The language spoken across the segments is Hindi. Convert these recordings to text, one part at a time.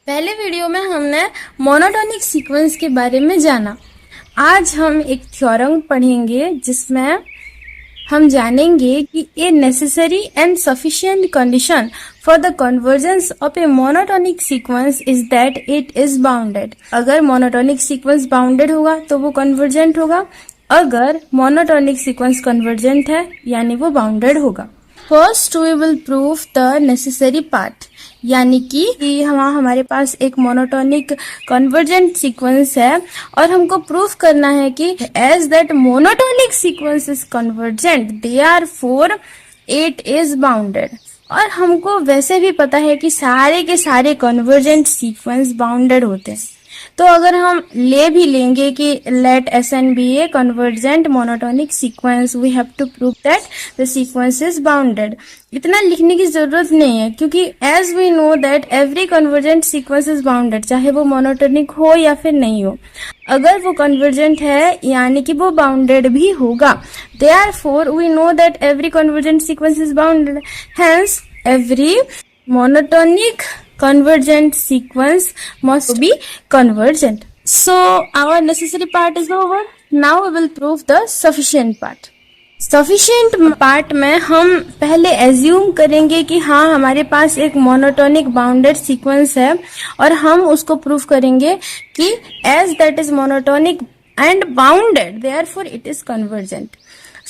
पहले वीडियो में हमने मोनोटोनिक सीक्वेंस के बारे में जाना। आज हम एक थ्योरम पढ़ेंगे जिसमें हम जानेंगे कि a necessary and sufficient condition for the convergence of A monotonic sequence is that it is bounded. अगर मोनोटोनिक सीक्वेंस बाउंडेड होगा तो वो कन्वर्जेंट होगा, अगर मोनोटोनिक सीक्वेंस कन्वर्जेंट है यानी वो बाउंडेड होगा। First we will prove the necessary part, यानी कि हमारे पास एक मोनोटोनिक कन्वर्जेंट सीक्वेंस है और हमको प्रूफ करना है कि as that monotonic sequence is convergent therefore it is bounded. और हमको वैसे भी पता है कि सारे के सारे कन्वर्जेंट सीक्वेंस बाउंडेड होते हैं, तो अगर हम भी लेंगे कि let Sn be a convergent monotonic sequence, we have to prove that the sequence is bounded. इतना लिखने की जरूरत नहीं है क्योंकि as we know that every convergent sequence is bounded, चाहे वो मोनोटोनिक हो या फिर नहीं हो। अगर वो कन्वर्जेंट है यानी कि वो बाउंडेड भी होगा। Therefore we know that every convergent sequence is bounded, hence every monotonic convergent sequence must be convergent. So our necessary part is over. Now we will prove the sufficient part. Sufficient part में हम पहले एज्यूम करेंगे कि हाँ हमारे पास एक मोनोटोनिक बाउंडेड सीक्वेंस है और हम उसको प्रूव करेंगे कि as that is monotonic and bounded, therefore it is convergent.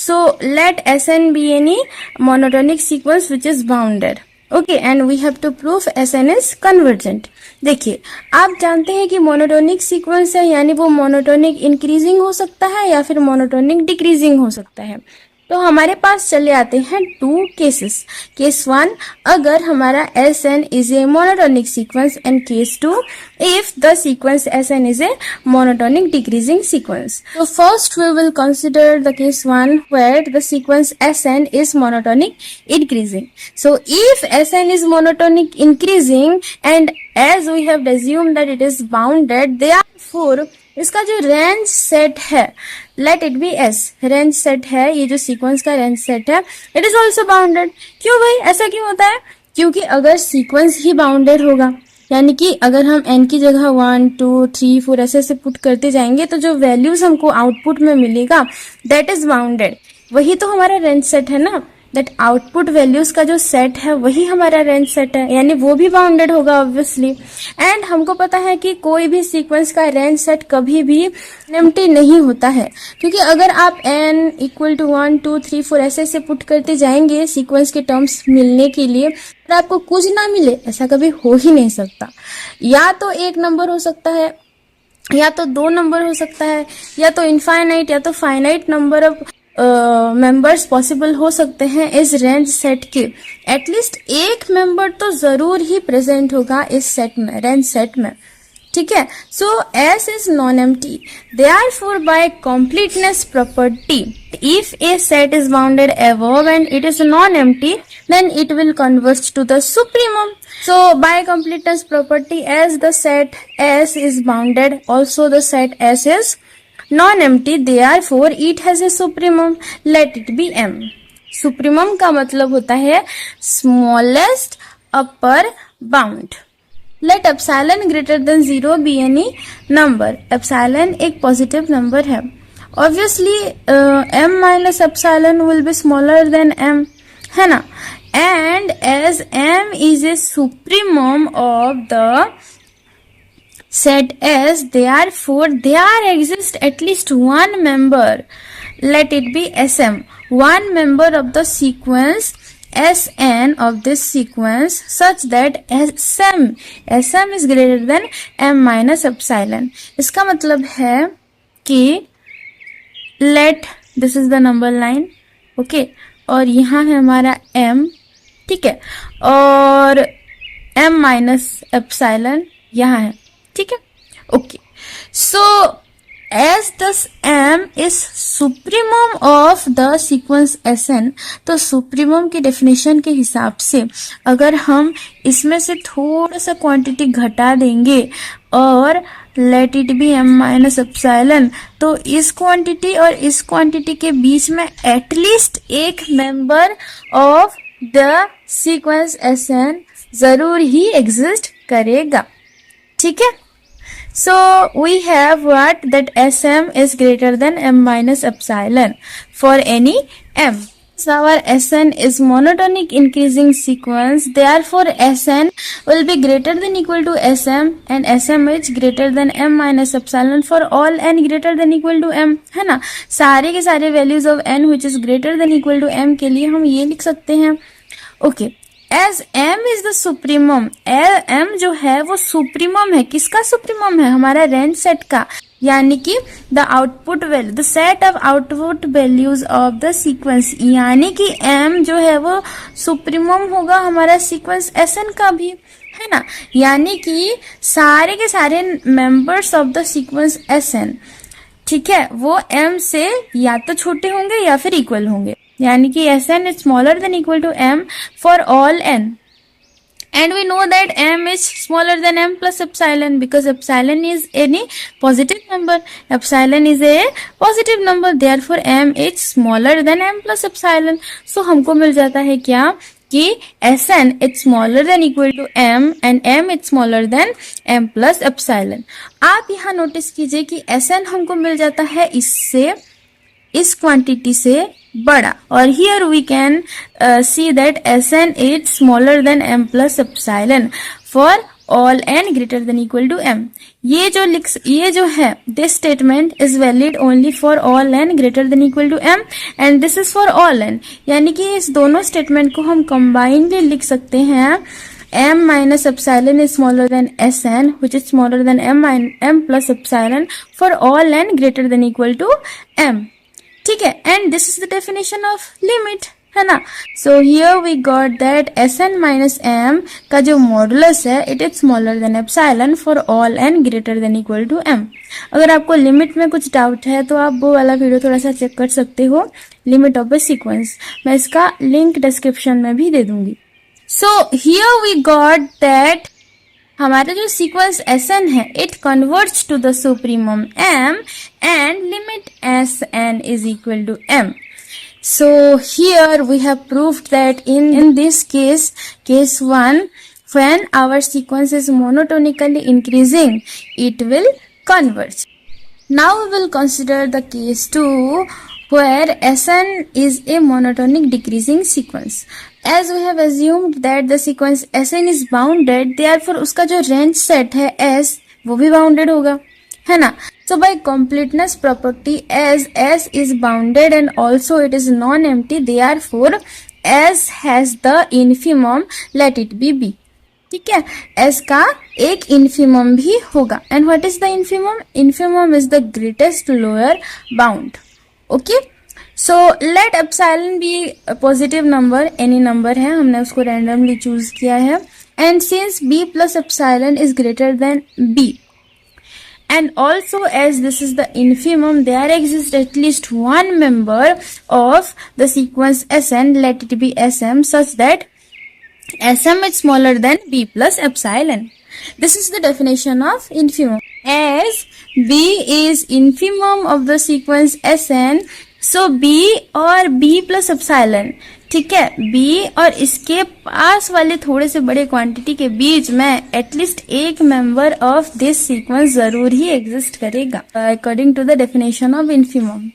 So let Sn be any monotonic sequence which is bounded. Okay, and we have to prove Sn is convergent. देखिए, आप जानते हैं कि मोनोटोनिक सीक्वेंस है यानी वो मोनोटोनिक इंक्रीजिंग हो सकता है या फिर मोनोटोनिक डिक्रीजिंग हो सकता है। तो हमारे पास चले आते हैं टू केसेस। केस 1, अगर हमारा Sn is a monotonic sequence, and case 2, if the sequence Sn is a monotonic decreasing sequence. तो first we will consider the case 1 where the sequence Sn is monotonic increasing. So if Sn is monotonic increasing and as we have assumed that it is bounded, therefore इसका जो रेंज सेट है, let it be S, range set है, ये जो सीक्वेंस का रेंज सेट है, इट इज ऑल्सो बाउंडेड। क्यों भाई, ऐसा क्यों होता है? क्योंकि अगर सीक्वेंस ही बाउंडेड होगा यानी कि अगर हम n की जगह 1 2 3 4 ऐसे पुट करते जाएंगे तो जो वैल्यूज हमको आउटपुट में मिलेगा दैट इज बाउंडेड। वही तो हमारा रेंज सेट है ना, दैट आउटपुट वैल्यूज का जो सेट है वही हमारा रेंज सेट है, यानी वो भी बाउंडेड होगा ऑब्वियसली। एंड हमको पता है कि कोई भी सीक्वेंस का रेंज सेट कभी भी एम्प्टी नहीं होता है, क्योंकि अगर आप n इक्वल टू 1 2 3 4 ऐसे पुट करते जाएंगे सीक्वेंस के टर्म्स मिलने के लिए और आपको कुछ ना मिले, ऐसा कभी हो ही नहीं सकता। या तो एक नंबर हो सकता है, या तो 2 नंबर हो सकता है, या तो इनफाइनाइट या तो finite number of members possible हो सकते हैं इस रेंज सेट के। एटलीस्ट एक मेंबर तो जरूर ही प्रेजेंट होगा इस सेट में, रेंज सेट में, ठीक है। सो S is non empty, therefore by completeness property if a set is bounded above and it is non-empty, then it will converge to the supremum. So by completeness property, as the set S is bounded, also the set S is non-empty, therefore it has a supremum. Let it be M. Supremum का मतलब होता है smallest upper bound. Let epsilon greater than 0 be any number. Epsilon एक positive number है। Obviously M minus epsilon will be smaller than M, है ना। And as M is a supremum of the set S, therefore there exists at least one member, let it be Sm, one member of the sequence Sn of this sequence such that Sm is greater than M minus epsilon। इसका मतलब है कि let this is the number line, okay, और यहाँ है हमारा M, ठीक है, और M minus epsilon यहाँ है, ठीक है, ओके। सो एज दस M is supremum of the sequence Sn, तो सुप्रीमम की डेफिनेशन के हिसाब से अगर हम इसमें से थोड़ा सा क्वांटिटी घटा देंगे और late it B M minus epsilon, तो इस क्वांटिटी और इस क्वांटिटी के बीच में एटलीस्ट एक member of the sequence Sn जरूर ही एग्जिस्ट करेगा। ठीक है. So we have what, that Sm is greater than m minus epsilon for any m. So our Sn is monotonic increasing sequence, therefore Sn will be greater than equal to Sm and Sm is greater than m minus epsilon for all n greater than equal to m, है ना. सारे के सारे values of n which is greater than equal to m के लिए हम ये लिख सकते हैं. Okay, as m is the supremum, m जो है वो सुप्रीमम है. किसका सुप्रीमम है? हमारा रेंज सेट का, यानी कि the output value, the set of output values of the sequence, यानी कि m जो है वो सुप्रीमम होगा हमारा सीक्वेंस Sn का भी, है ना. यानी कि सारे के सारे members of the sequence Sn, ठीक है, वो m से या तो छोटे होंगे या फिर इक्वल होंगे. यानी कि Sn is smaller than equal to m for all n, and we know that m is smaller than m plus epsilon because epsilon is any positive number. Epsilon is a positive number, therefore m is smaller than m plus epsilon. So हमको मिल जाता है क्या कि Sn is smaller than equal to m and m is smaller than m plus epsilon. आप यहाँ नोटिस कीजिए कि Sn हमको मिल जाता है इससे, इस क्वांटिटी से बड़ा, और here we can see that Sn is smaller than m plus epsilon for all n greater than equal to m. ये जो है this statement is valid only for all n greater than equal to m and this is for all n. यानी कि इस दोनों स्टेटमेंट को हम combinedly लिख सकते हैं. m minus epsilon is smaller than Sn which is smaller than m plus epsilon for all n greater than equal to m. ठीक है, and this is the definition of limit, है ना. So here we got that Sn minus m का जो मॉडुलस है it is smaller than epsilon for all n greater than equal to m. अगर आपको लिमिट में कुछ डाउट है तो आप वो वाला वीडियो थोड़ा सा चेक कर सकते हो, लिमिट ऑफ ए सीक्वेंस. मैं इसका लिंक डिस्क्रिप्शन में भी दे दूंगी. So here we got that हमारा जो सीक्वेंस Sn है it converts to the supremum m and limit Sn is equal to m. So here we have proved that in this case 1, when our sequence is monotonically increasing, it will converge. Now we will consider the case 2 where Sn is a monotonic decreasing sequence. As we have assumed that the sequence Sn is bounded, therefore उसका जो range set है S वो भी bounded होगा, है ना. So by completeness property, as S is bounded and also it is non-empty, therefore S has the infimum, let it be B. ठीक है, S का एक infimum भी होगा. And what is the infimum? Infimum is the greatest lower bound. Okay. So let epsilon be a positive number, any number है, हमने उसको randomly choose किया है. And since B plus epsilon is greater than B, and also as this is the infimum, there exists at least one member of the sequence Sn, let it be Sm, such that Sm is smaller than B plus epsilon. This is the definition of infimum. As B is infimum of the sequence Sn, so B और B plus epsilon, ठीक है, B और इसके पास वाले थोड़े से बड़े क्वांटिटी के बीच में एटलीस्ट एक मेंबर ऑफ दिस सीक्वेंस जरूर ही एग्जिस्ट करेगा according to the definition of infimum.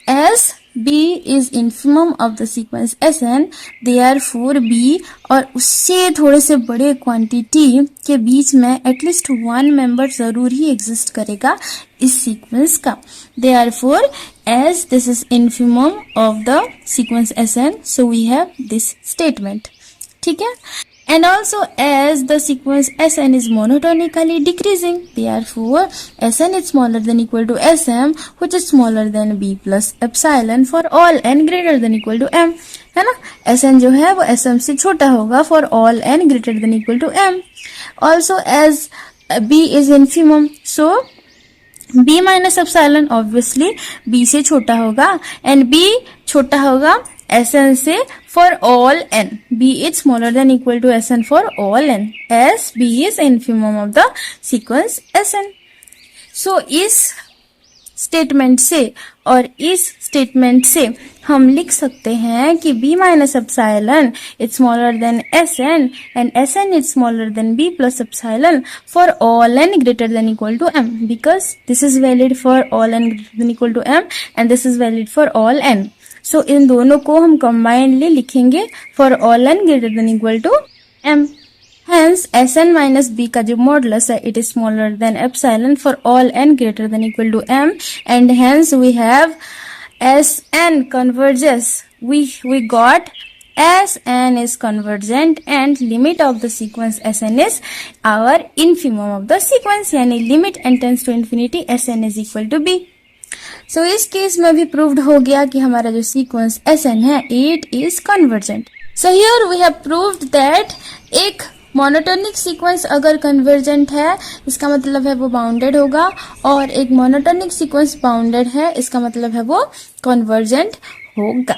As B is infimum of the sequence Sn, therefore B और उससे थोड़े से बड़े क्वांटिटी के बीच में एटलीस्ट वन मेंबर जरूर ही एग्जिस्ट करेगा इस सीक्वेंस का. Therefore, as this is infimum of the sequence Sn, so we have this statement. ठीक है, and also as the sequence Sn is monotonically decreasing, therefore Sn is smaller than equal to Sm, which is smaller than B plus epsilon for all n greater than equal to m, है ना. Sn जो है वो Sm से छोटा होगा for all n greater than equal to m. Also as B is infimum, so B minus epsilon obviously B से छोटा होगा एंड B छोटा होगा Sn से for all n. B is smaller than equal to Sn for all n as B is infimum of the sequence Sn. So इस स्टेटमेंट से, और इस स्टेटमेंट से हम लिख सकते हैं कि b minus epsilon is smaller than Sn and Sn is smaller than b plus epsilon for all n greater than equal to m, because this is valid for all n greater than equal to m and this is valid for all n. So इन दोनों को हम कंबाइनली लिखेंगे for all n greater than equal to m. Hence, Sn minus b का जो मॉडुलस है, it is smaller than epsilon for all n greater than equal to m, and hence we have Sn converges. We got Sn is convergent and limit of the sequence Sn is our infimum of the sequence, यानी limit n tends to infinity Sn is equal to b. So इस केस में भी proved हो गया कि हमारा जो sequence Sn है, it is convergent. So here we have proved that एक मोनोटोनिक सीक्वेंस अगर कन्वर्जेंट है इसका मतलब है वो बाउंडेड होगा, और एक मोनोटोनिक सीक्वेंस बाउंडेड है इसका मतलब है वो कन्वर्जेंट होगा.